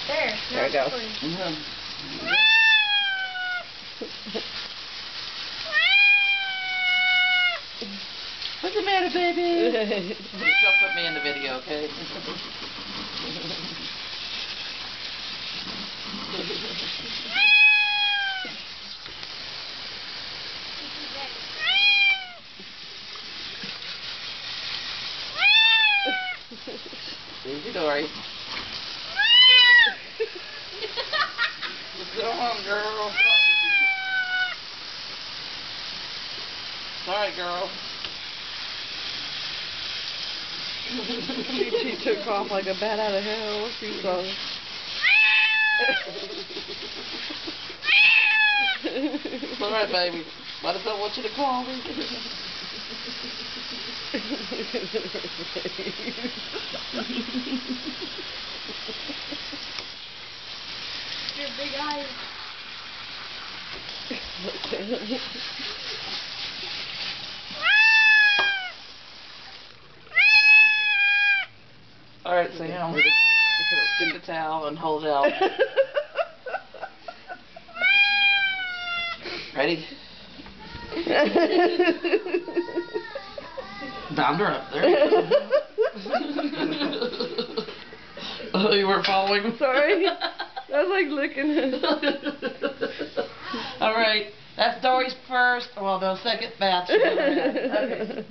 There it goes. What's the matter, baby? Don't put me in the video, okay? Easy, Dory. Go on, girl. Sorry, girl. She took off like a bat out of hell. She's It's alright, baby. I just don't want you to call me. Your big eyes. Alright, Sam. Get the towel and hold it out. Ready? Bound her up there. Oh, you weren't following? Sorry. I was like looking. Alright, that's Dory's first, well, no, second batch. Okay.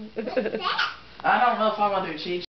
I don't know if I'm going to do cheese.